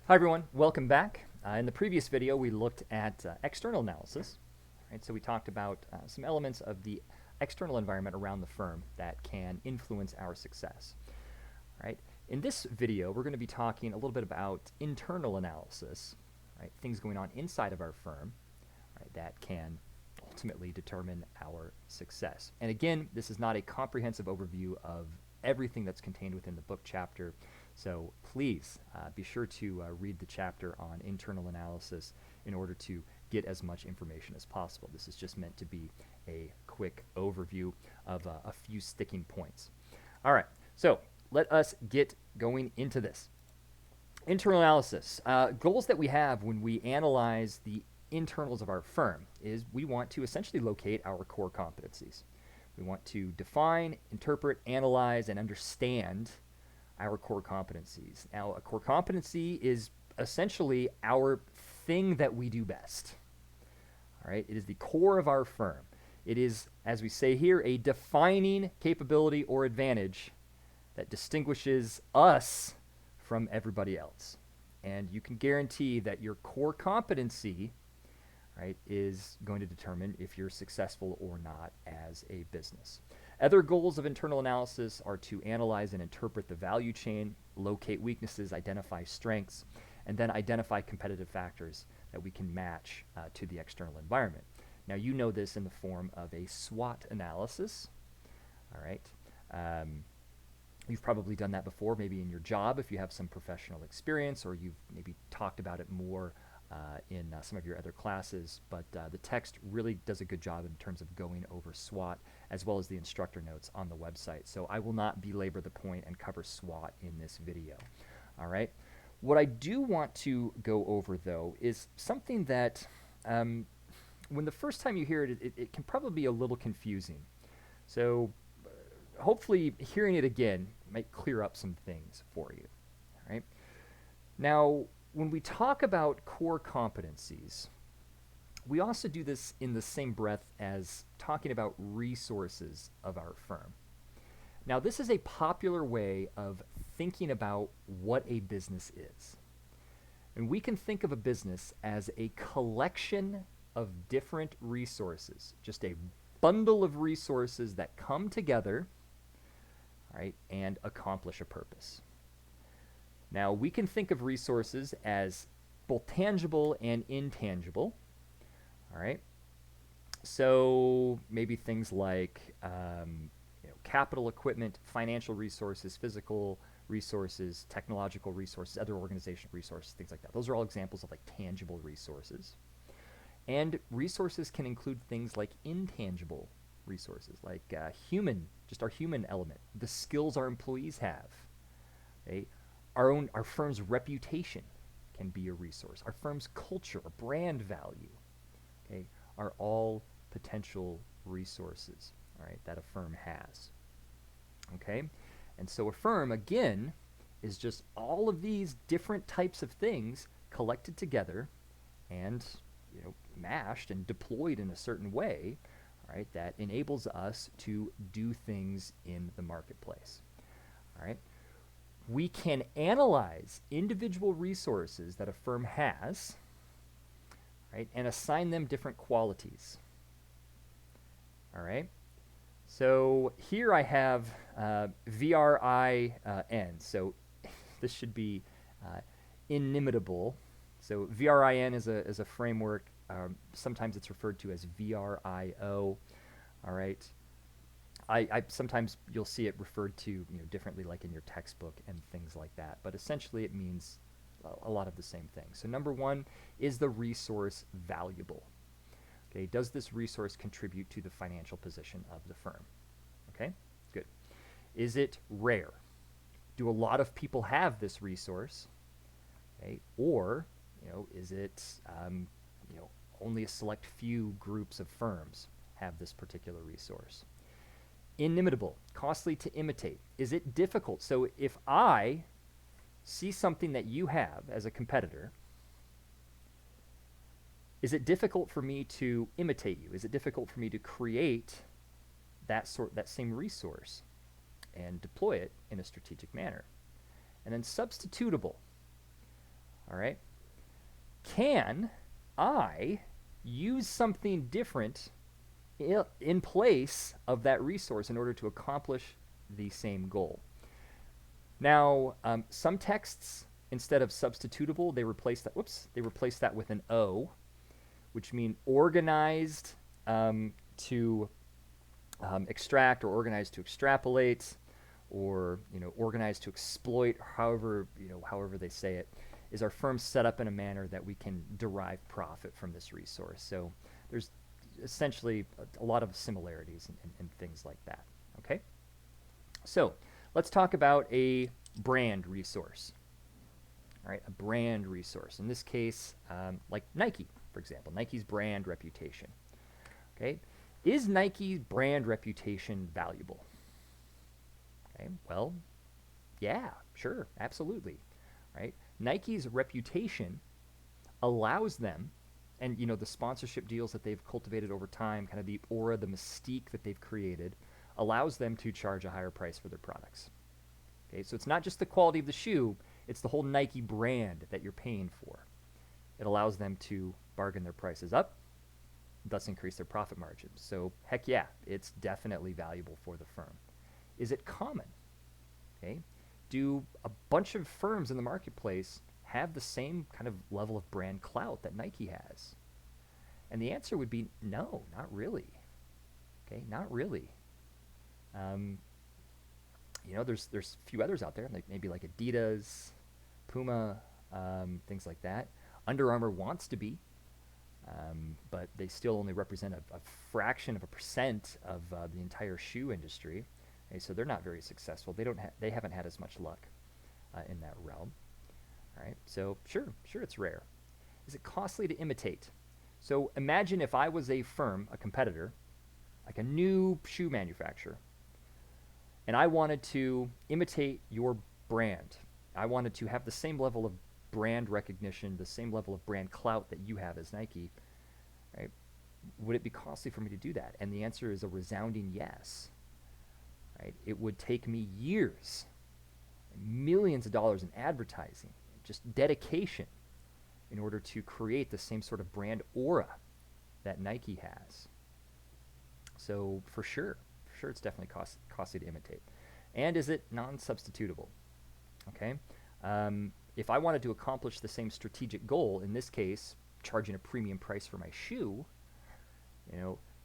Hi everyone, welcome back. In the previous video, we looked at external analysis. Right? So we talked about some elements of the external environment around the firm that can influence our success. Right? In this video, we're going to be talking a little bit about internal analysis, right? Things going on inside of our firm, right? That can ultimately determine our success. And again, this is not a comprehensive overview of everything that's contained within the book chapter. So please be sure to read the chapter on internal analysis in order to get as much information as possible. This is just meant to be a quick overview of a few sticking points. All right, so let us get going into this. Internal analysis. Goals that we have when we analyze the internals of our firm is we want to essentially locate our core competencies. We want to define, interpret, analyze, and understand our core competencies. Now, a core competency is essentially our thing that we do best. All right, it is the core of our firm. It is, as we say here, a defining capability or advantage that distinguishes us from everybody else. And you can guarantee that your core competency, right, is going to determine if you're successful or not as a business. Other goals of internal analysis are to analyze and interpret the value chain, locate weaknesses, identify strengths, and then identify competitive factors that we can match to the external environment. Now, you know this in the form of a SWOT analysis. All right. You've probably done that before, maybe in your job if you have some professional experience, or you've maybe talked about it more in some of your other classes, but the text really does a good job in terms of going over SWOT as well as the instructor notes on the website. So I will not belabor the point and cover SWOT in this video. All right. What I do want to go over, though, is something that when the first time you hear it, it can probably be a little confusing. So hopefully hearing it again might clear up some things for you. All right. Now, when we talk about core competencies, we also do this in the same breath as talking about resources of our firm. Now, this is a popular way of thinking about what a business is. And we can think of a business as a collection of different resources, just a bundle of resources that come together, right, and accomplish a purpose. Now, we can think of resources as both tangible and intangible. All right. So maybe things like capital equipment, financial resources, physical resources, technological resources, other organizational resources, things like that. Those are all examples of like tangible resources. And resources can include things like intangible resources, like human, just our human element, the skills our employees have. Okay? Our firm's reputation can be a resource. Our firm's culture, our brand value, okay, are all potential resources, all right, that a firm has. Okay? And so a firm, again, is just all of these different types of things collected together and, mashed and deployed in a certain way, all right, that enables us to do things in the marketplace. All right? We can analyze individual resources that a firm has, right, and assign them different qualities. All right. So here I have VRIN. So this should be inimitable. So VRIN is a framework. Sometimes it's referred to as VRIO. All right. I sometimes you'll see it referred to differently, like in your textbook and things like that. But essentially, it means a lot of the same thing. So number one, is the resource valuable? Okay, does this resource contribute to the financial position of the firm? Okay, good. Is it rare? Do a lot of people have this resource? Okay, or is it only a select few groups of firms have this particular resource? Inimitable, costly to imitate. Is it difficult? So if I see something that you have as a competitor, is it difficult for me to imitate you? Is it difficult for me to create that same resource and deploy it in a strategic manner? And then substitutable. All right. Can I use something different in place of that resource in order to accomplish the same goal? Now, some texts, instead of substitutable, they replace that. Whoops, they replace that with an O, which mean organized to extract, or organized to extrapolate, or organized to exploit. However they say it, is our firm set up in a manner that we can derive profit from this resource. So there's essentially a lot of similarities and things like that. Okay, so let's talk about a brand resource. All right, a brand resource. In this case, like Nike, for example, Nike's brand reputation. Okay, is Nike's brand reputation valuable? Okay, well, yeah, sure, absolutely. Right, Nike's reputation allows them, and the sponsorship deals that they've cultivated over time, kind of the aura, the mystique that they've created, allows them to charge a higher price for their products. Okay, so it's not just the quality of the shoe, it's the whole Nike brand that you're paying for. It allows them to bargain their prices up, thus increase their profit margins. So heck yeah, it's definitely valuable for the firm. Is it common? Okay, do a bunch of firms in the marketplace have the same kind of level of brand clout that Nike has? And the answer would be no, not really. Okay, not really. There's a few others out there, like maybe like Adidas, Puma, things like that. Under Armour wants to be, but they still only represent a fraction of a percent of the entire shoe industry. Okay, so they're not very successful. They haven't had as much luck in that realm. All right, so sure, it's rare. Is it costly to imitate? So imagine if I was a firm, a competitor, like a new shoe manufacturer, and I wanted to imitate your brand. I wanted to have the same level of brand recognition, the same level of brand clout that you have as Nike. Right? Would it be costly for me to do that? And the answer is a resounding yes. Right? It would take me years, millions of dollars in advertising, just dedication, in order to create the same sort of brand aura that Nike has. So for sure, it's definitely costly to imitate. And is it non-substitutable? Okay, if I wanted to accomplish the same strategic goal, in this case, charging a premium price for my shoe,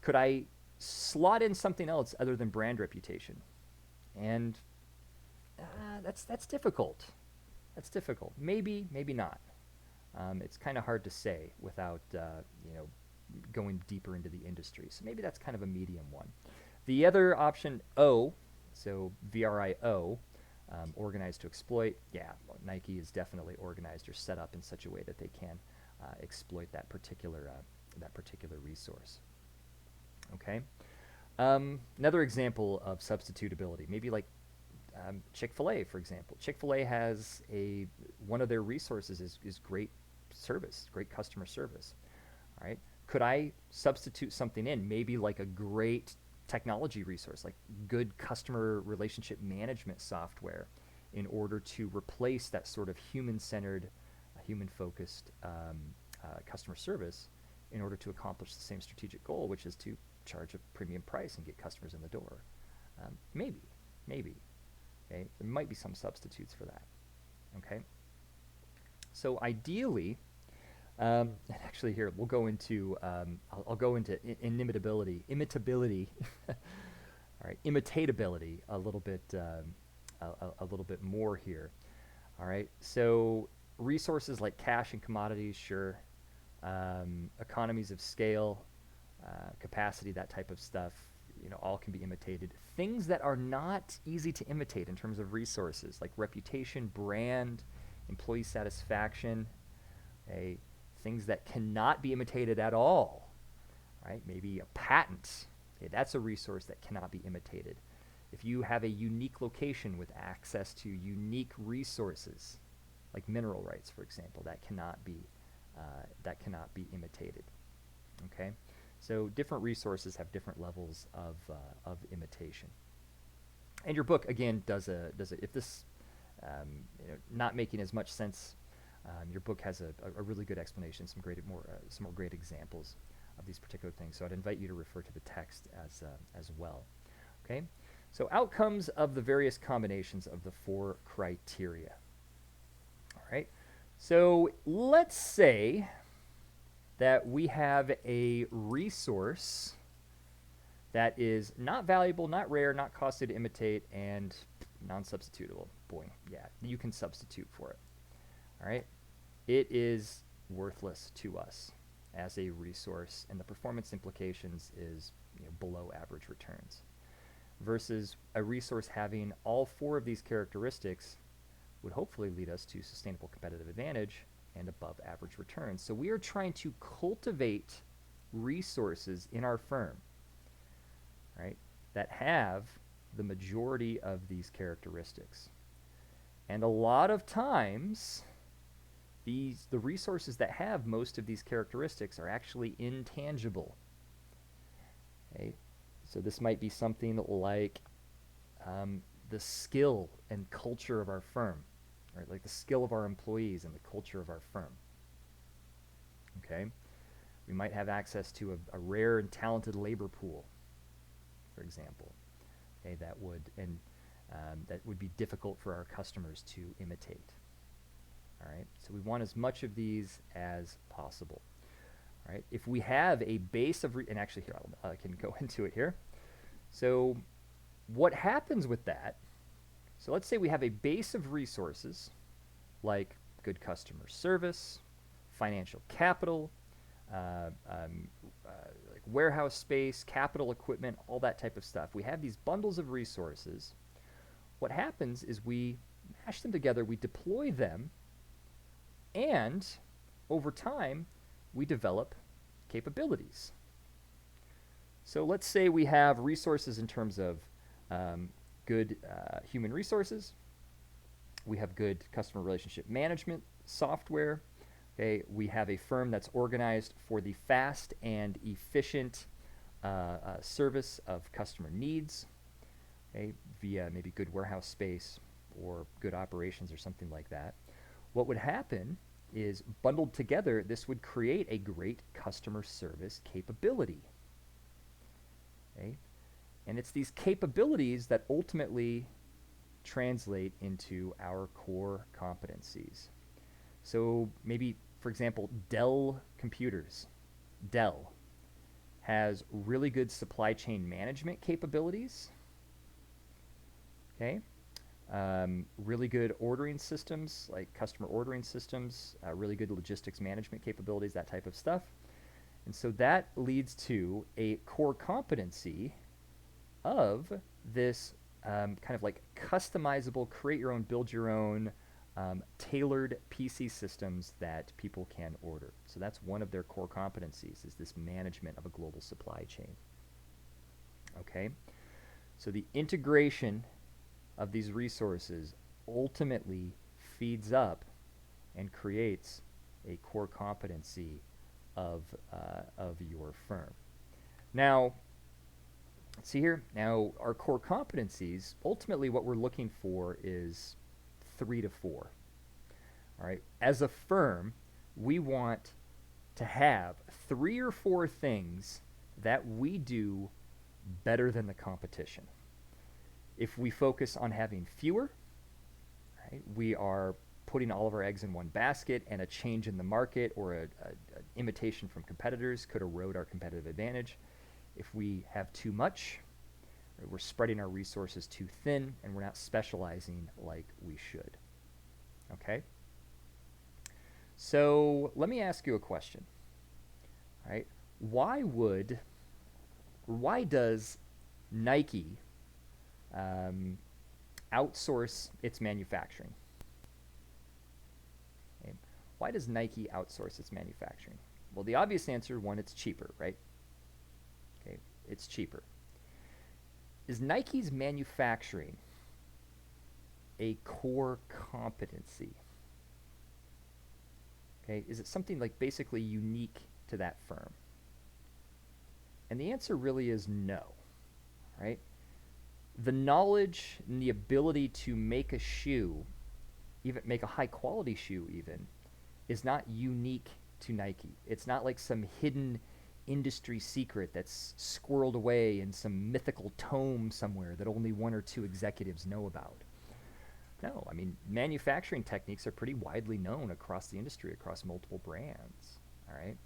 could I slot in something else other than brand reputation? And that's difficult. That's difficult. Maybe not. It's kind of hard to say without going deeper into the industry. So maybe that's kind of a medium one. The other option, O, so VRIO, organized to exploit. Yeah, Nike is definitely organized or set up in such a way that they can exploit that particular resource. Okay. Another example of substitutability, maybe like Chick-fil-A, for example. Chick-fil-A has one of their resources is great service, great customer service. All right. Could I substitute something in, maybe like a great technology resource, like good customer relationship management software, in order to replace that sort of human-centered, human-focused customer service, in order to accomplish the same strategic goal, which is to charge a premium price and get customers in the door? Maybe. Okay, there might be some substitutes for that. Okay, so ideally, and actually here we'll go into I'll go into imitability, all right, imitatability a little bit more here. All right, so resources like cash and commodities, sure, economies of scale, capacity, that type of stuff, all can be imitated. Things that are not easy to imitate in terms of resources, like reputation, brand, employee satisfaction, things that cannot be imitated at all, right? Maybe a patent. Okay, that's a resource that cannot be imitated. If you have a unique location with access to unique resources, like mineral rights, for example, that cannot be imitated. Okay, so different resources have different levels of imitation. And your book again does if this not making as much sense Your book has a really good explanation, some more great examples of these particular things. So I'd invite you to refer to the text as well. Okay, so outcomes of the various combinations of the 4 criteria. All right, so let's say that we have a resource that is not valuable, not rare, not costly to imitate, and non-substitutable. Boy, yeah, you can substitute for it. All right, it is worthless to us as a resource, and the performance implications is below average returns. Versus a resource having all 4 of these characteristics would hopefully lead us to sustainable competitive advantage and above average returns. So we are trying to cultivate resources in our firm, right, that have the majority of these characteristics. And a lot of times, the resources that have most of these characteristics are actually intangible. Okay? So this might be something like the skill and culture of our firm, right? Like the skill of our employees and the culture of our firm. Okay, we might have access to a rare and talented labor pool, for example. Okay, that would be difficult for our customers to imitate. All right, so we want as much of these as possible. All right, if we have a base of, and actually here I can go into it here. So what happens with that, so let's say we have a base of resources like good customer service, financial capital, like warehouse space, capital equipment, all that type of stuff. We have these bundles of resources. What happens is we mash them together, we deploy them, and over time, we develop capabilities. So let's say we have resources in terms of good human resources. We have good customer relationship management software. Okay, we have a firm that's organized for the fast and efficient service of customer needs, okay, via maybe good warehouse space or good operations or something like that. What would happen is, bundled together, this would create a great customer service capability. Okay? And it's these capabilities that ultimately translate into our core competencies. So maybe, for example, Dell Computers. Dell has really good supply chain management capabilities. Okay? Really good ordering systems, like customer ordering systems, really good logistics management capabilities, that type of stuff. And so that leads to a core competency of this kind of like customizable, create your own, build your own, tailored PC systems that people can order. So that's one of their core competencies, is this management of a global supply chain. Okay? So the integration of these resources ultimately feeds up and creates a core competency of your firm. Now, see here, now our core competencies, ultimately what we're looking for is 3 to 4. All right, as a firm, we want to have 3 or 4 things that we do better than the competition. If we focus on having fewer, right, we are putting all of our eggs in one basket, and a change in the market or an imitation from competitors could erode our competitive advantage. If we have too much, right, we're spreading our resources too thin, and we're not specializing like we should. Okay? So let me ask you a question. Right? Why does Nike outsource its manufacturing? Okay. Why does Nike outsource its manufacturing? Well, the obvious answer, one, it's cheaper, right? Okay, it's cheaper. Is Nike's manufacturing a core competency? Okay, is it something like basically unique to that firm? And the answer really is no, right? The knowledge and the ability to make a shoe, even make a high quality shoe even, is not unique to Nike. It's not like some hidden industry secret that's squirreled away in some mythical tome somewhere that only one or two executives know about. No, I mean, manufacturing techniques are pretty widely known across the industry, across multiple brands. All right?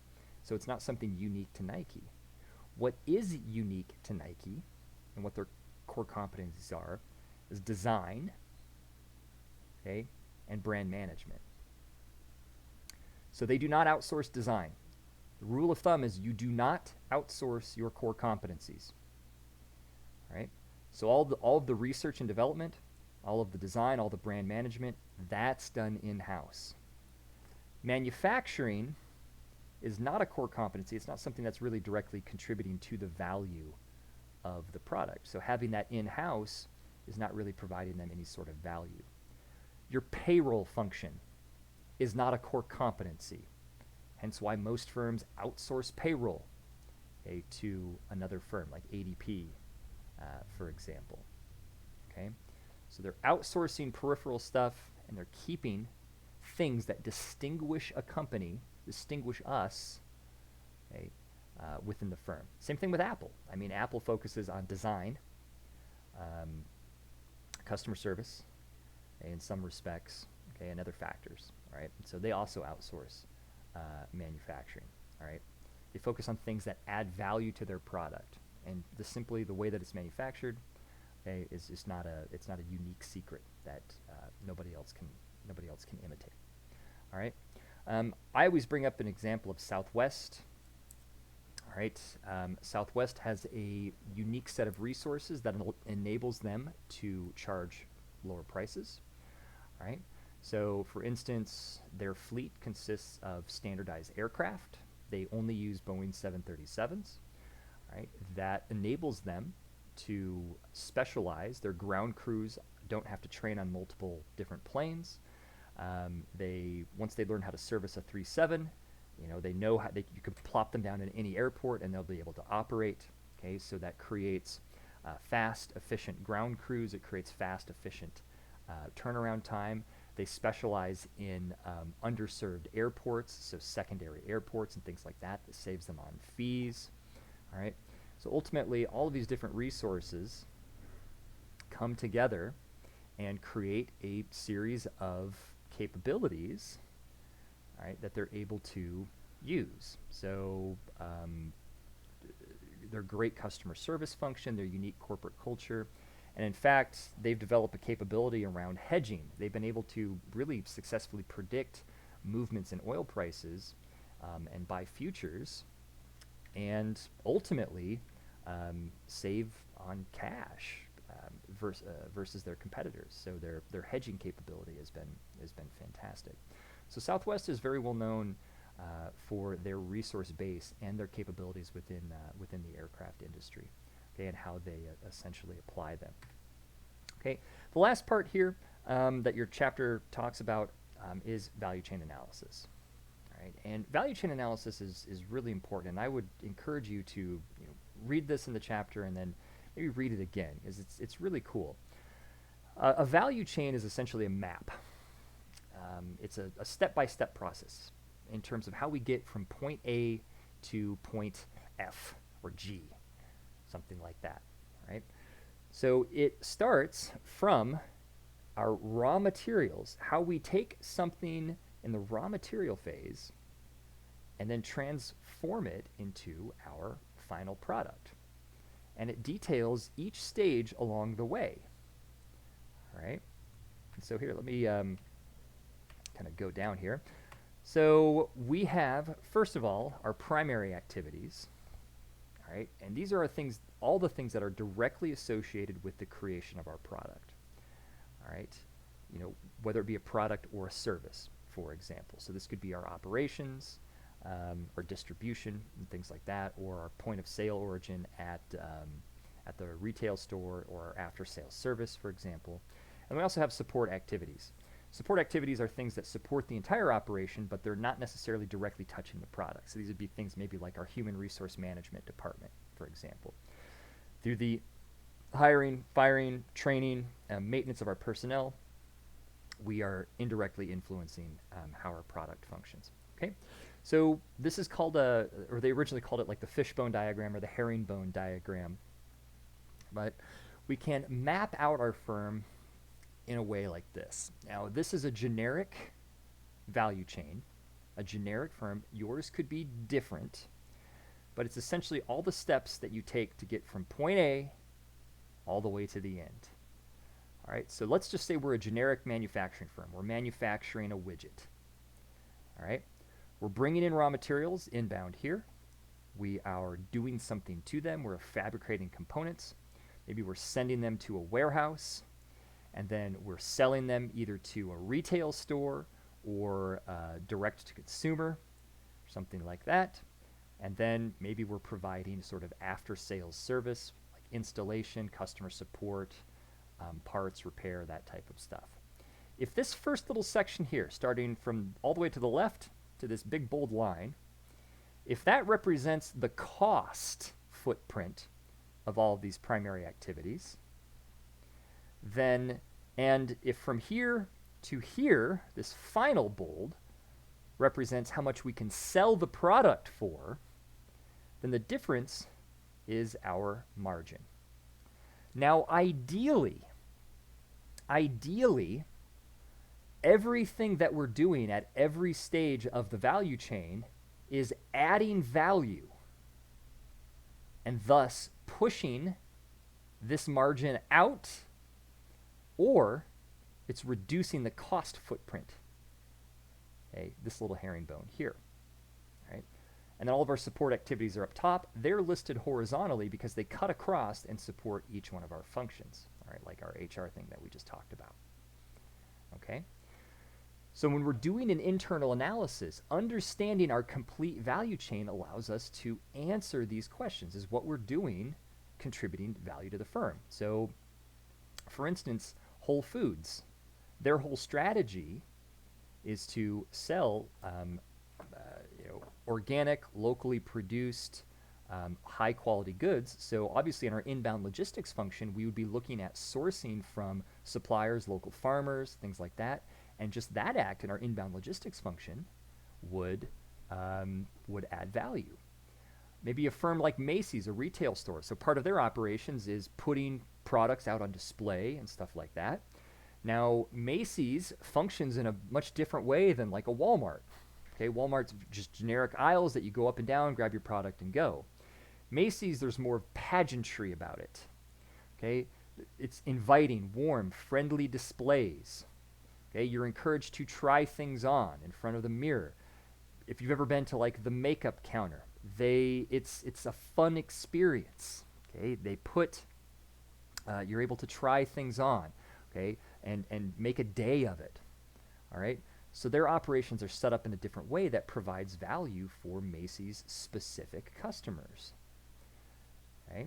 So it's not something unique to Nike. What is unique to Nike and what their core competencies are is design, okay, and brand management. So they do not outsource design. The rule of thumb is you do not outsource your core competencies. All right? So all of the research and development, all of the design, all the brand management, that's done in-house. Manufacturing is not a core competency. It's not something that's really directly contributing to the value of the product. So having that in-house is not really providing them any sort of value. Your payroll function is not a core competency. Hence why most firms outsource payroll, okay, to another firm like ADP, for example. Okay, so they're outsourcing peripheral stuff and they're keeping things that distinguish a company, distinguish us, okay, within the firm. Same thing with Apple. I mean, Apple focuses on design, customer service, in some respects, okay, and other factors. All right, and so they also outsource manufacturing. All right, they focus on things that add value to their product, and simply the way that it's manufactured, okay, is just not a unique secret that nobody else can imitate. All right, I always bring up an example of Southwest. All right, Southwest has a unique set of resources that enables them to charge lower prices. All right. So, for instance, their fleet consists of standardized aircraft. They only use Boeing 737s. Right? That enables them to specialize. Their ground crews don't have to train on multiple different planes. Once they learn how to service a 37, they know how you can plop them down in any airport and they'll be able to operate. Okay, so that creates fast, efficient ground crews. It creates fast, efficient turnaround time. They specialize in underserved airports, so secondary airports and things like that. That saves them on fees. All right. So ultimately, all of these different resources come together and create a series of capabilities, all right, that they're able to use. So their great customer service function, their unique corporate culture. And in fact, they've developed a capability around hedging. They've been able to really successfully predict movements in oil prices and buy futures, and ultimately save on cash versus their competitors. So their hedging capability has been fantastic. So Southwest is very well known for their resource base and their capabilities within the aircraft industry. Okay, and how they essentially apply them. Okay, the last part here that your chapter talks about is value chain analysis. All right, and value chain analysis is really important, and I would encourage you to read this in the chapter and then maybe read it again, because it's really cool. A value chain is essentially a map. It's a step-by-step process in terms of how we get from point A to point F or G. Something like that, right? So it starts from our raw materials, how we take something in the raw material phase and then transform it into our final product. And it details each stage along the way, all right? And so here, let me kind of go down here. So we have, first of all, our primary activities. All right, and these are all the things that are directly associated with the creation of our product. All right, whether it be a product or a service, for example. So this could be our operations, or distribution, and things like that, or our point of sale origin at the retail store, or our after-sales service, for example. And we also have support activities. Support activities are things that support the entire operation, but they're not necessarily directly touching the product. So these would be things maybe like our human resource management department, for example. Through the hiring, firing, training, maintenance of our personnel, we are indirectly influencing how our product functions. Okay, so this is called or they originally called it like the fishbone diagram or the herringbone diagram, but we can map out our firm in a way like this. Now, this is a generic value chain, a generic firm. Yours could be different, but it's essentially all the steps that you take to get from point A all the way to the end. All right, so let's just say we're a generic manufacturing firm. We're manufacturing a widget. All right, we're bringing in raw materials inbound here. We are doing something to them. We're fabricating components. Maybe we're sending them to a warehouse, and then we're selling them either to a retail store or direct to consumer, something like that. And then maybe we're providing sort of after-sales service, like installation, customer support, parts, repair, that type of stuff. If this first little section here, starting from all the way to the left to this big bold line, if that represents the cost footprint of all of these primary activities, then, and if from here to here, this final bold represents how much we can sell the product for, then the difference is our margin. Now, ideally, everything that we're doing at every stage of the value chain is adding value and thus pushing this margin out, or it's reducing the cost footprint. Okay, this little herringbone here. Right? And then all of our support activities are up top. They're listed horizontally because they cut across and support each one of our functions, all right, like our HR thing that we just talked about. Okay? So when we're doing an internal analysis, understanding our complete value chain allows us to answer these questions. Is what we're doing contributing value to the firm? So, for instance, Whole Foods, their whole strategy is to sell organic, locally produced, high-quality goods. So obviously in our inbound logistics function, we would be looking at sourcing from suppliers, local farmers, things like that. And just that act in our inbound logistics function would add value. Maybe a firm like Macy's, a retail store. So part of their operations is putting products out on display and stuff like that. Now, Macy's functions in a much different way than like a Walmart. Okay, Walmart's just generic aisles that you go up and down, grab your product and go. Macy's, there's more pageantry about it. Okay, it's inviting, warm, friendly displays. Okay, you're encouraged to try things on in front of the mirror. If you've ever been to like the makeup counter, it's a fun experience. Okay, they put you're able to try things on. Okay, and make a day of it. All right. So their operations are set up in a different way that provides value for Macy's specific customers. Okay?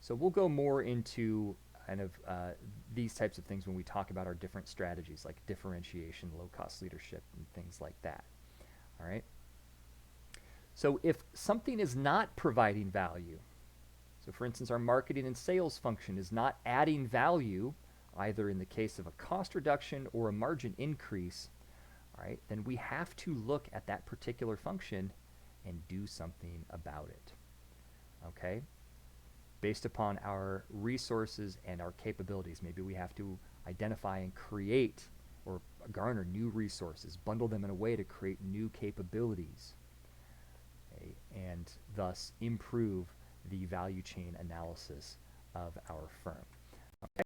So we'll go more into kind of these types of things when we talk about our different strategies, like differentiation, low-cost leadership, and things like that. All right? So if something is not providing value, so for instance, our marketing and sales function is not adding value, either in the case of a cost reduction or a margin increase, all right, then we have to look at that particular function and do something about it. Okay? Based upon our resources and our capabilities, maybe we have to identify and create or garner new resources, bundle them in a way to create new capabilities, okay, and thus improve the value chain analysis of our firm. Okay?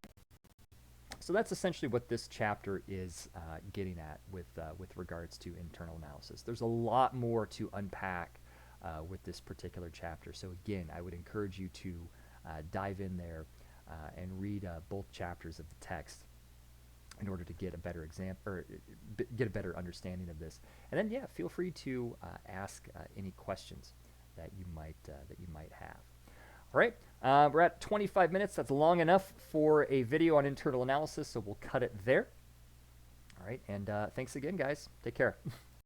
So that's essentially what this chapter is getting at with regards to internal analysis. There's a lot more to unpack with this particular chapter. So again, I would encourage you to dive in there and read both chapters of the text in order to get a better get a better understanding of this. And then, yeah, feel free to ask any questions that you might have. All right, we're at 25 minutes. That's long enough for a video on internal analysis, so we'll cut it there. All right, and thanks again, guys. Take care.